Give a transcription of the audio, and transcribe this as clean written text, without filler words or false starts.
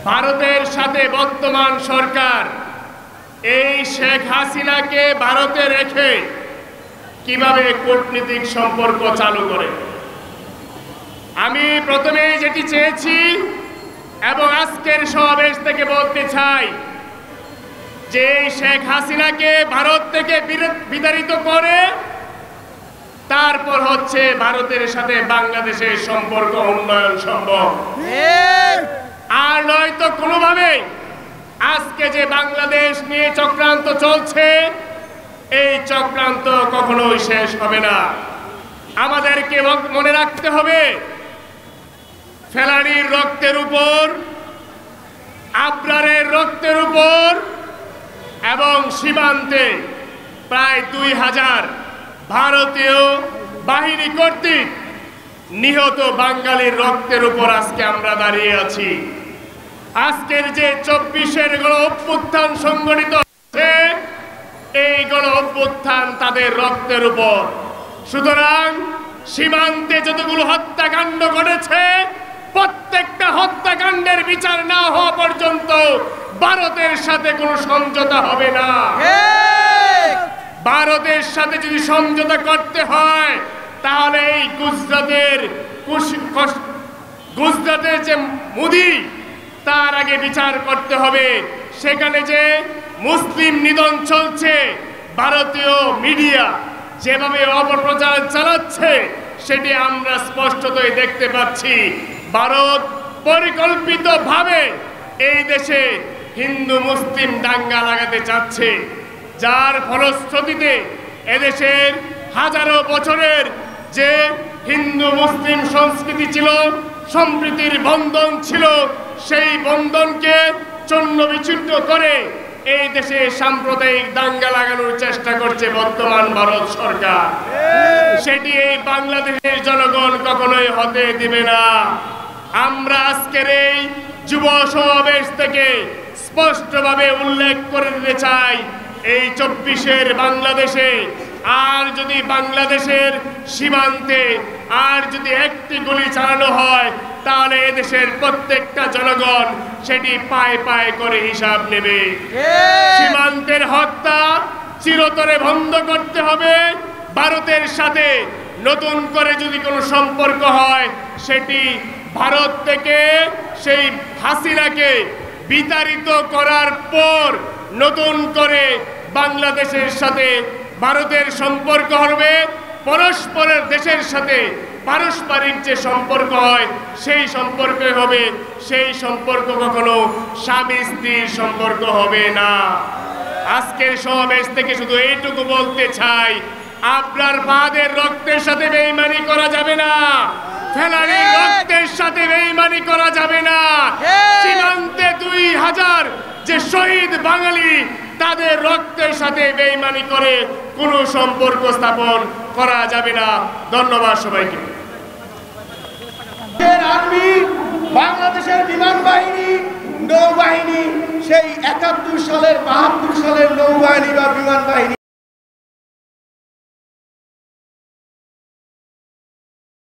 ভারতের সাথে বর্তমান সরকার এই শেখ হাসিনাকে ভারতে রেখে কিভাবে কূটনীতিক সম্পর্ক চালু করে। আমি প্রথমে যেটি চেয়েছি এবং আজকের সমাবেশ থেকে বলতে চাই যে শেখ হাসিনাকে ভারত থেকে বিতাড়িত করে তারপর হচ্ছে ভারতের সাথে বাংলাদেশের সম্পর্ক উন্নয়ন সম্ভব। আর নয়তো কোনোভাবে আজকে যে বাংলাদেশ নিয়ে চক্রান্ত চলছে এই চক্রান্ত কখনোই শেষ হবে না। আমাদেরকে মনে রাখতে হবে ফেলানীর রক্তের উপর, আবরারের রক্তের উপর এবং সীমান্তে প্রায় 2000 ভারতীয় বাহিনী কর্তৃক নিহত বাঙালির রক্তের উপর আজকে আমরা দাঁড়িয়ে আছি। আজকের যে 24-এর গণ অভ্যুত্থান সংগঠিত হচ্ছে এই গণ অভ্যুত্থান তাদের রক্তের উপর। সুতরাং সীমান্তে যতগুলো হত্যাকাণ্ড ঘটেছে প্রত্যেকটা হত্যাকাণ্ডের বিচার না হওয়া পর্যন্ত ভারতের সাথে কোনো সমঝোতা হবে না। ভারতের সাথে যদি সমঝোতা করতে হয় তাহলে এই গুজরাটের যে মোদি তার আগে বিচার করতে হবে। সেখানে যে মুসলিম নিধন চলছে ভারতীয় মিডিয়া যেভাবে অপপ্রচার চালাচ্ছে সেটি আমরা স্পষ্টতই দেখতে পাচ্ছি। ভারত পরিকল্পিতভাবে এই দেশে হিন্দু মুসলিম দাঙ্গা লাগাতে চাচ্ছে, যার ফলশ্রুতিতে এদেশের হাজারো বছরের যে হিন্দু মুসলিম সংস্কৃতি ছিল, সম্প্রীতির বন্ধন ছিল, সেই বন্ধনকে চূর্ণ বিচূর্ণ করে এই দেশে সাম্প্রদায়িক দাঙ্গা লাগানোর চেষ্টা করছে বর্তমান ভারত সরকার। সেটি এই বাংলাদেশের জনগণ কখনোই হতে দিবে না। আমরা আজকের এই যুব সমাবেশ থেকে স্পষ্টভাবে উল্লেখ করে দিতে চাই এই 24-এর বাংলাদেশে আর যদি বাংলাদেশের সীমান্তে আর যদি একটি গুলি চালানো হয় তাহলে এদেশের প্রত্যেকটা জনগণ সেটি পায়ে পায়ে করে হিসাব নেবে। সীমান্তের হত্যা চিরতরে বন্ধ করতে হবে। ভারতের সাথে নতুন করে যদি কোনো সম্পর্ক হয় সেটি ভারত থেকে সেই হাসিনাকে বিতাড়িত করার পর নতুন করে বাংলাদেশের সাথে ভারতের সম্পর্ক হবে। পরস্পরের দেশের সাথে পারস্পরিক যে সম্পর্ক হয় সেই সম্পর্ক হবে। সেই সম্পর্ক কখনো স্বামী স্ত্রীর সম্পর্ক হবে না। আজকের সমাবেশ থেকে শুধু এইটুকু বলতে চাই, আপনার বাদের রক্তের সাথে বেঈমানি করা যাবে না, ফেলানীর রক্তের সাথে বেঈমানি করা যাবে না। সীমান্তে 2000 যে শহীদ বাঙালি তাদের রক্তের সাথে বেঈমানি করে কোনো সম্পর্ক স্থাপন করা যাবে না। ধন্যবাদ সবাইকে। আর্মি, বাংলাদেশের বিমান বাহিনী, নৌবাহিনী, সেই 71 সালের 72 সালের নৌবাহিনী বা বিমান বাহিনী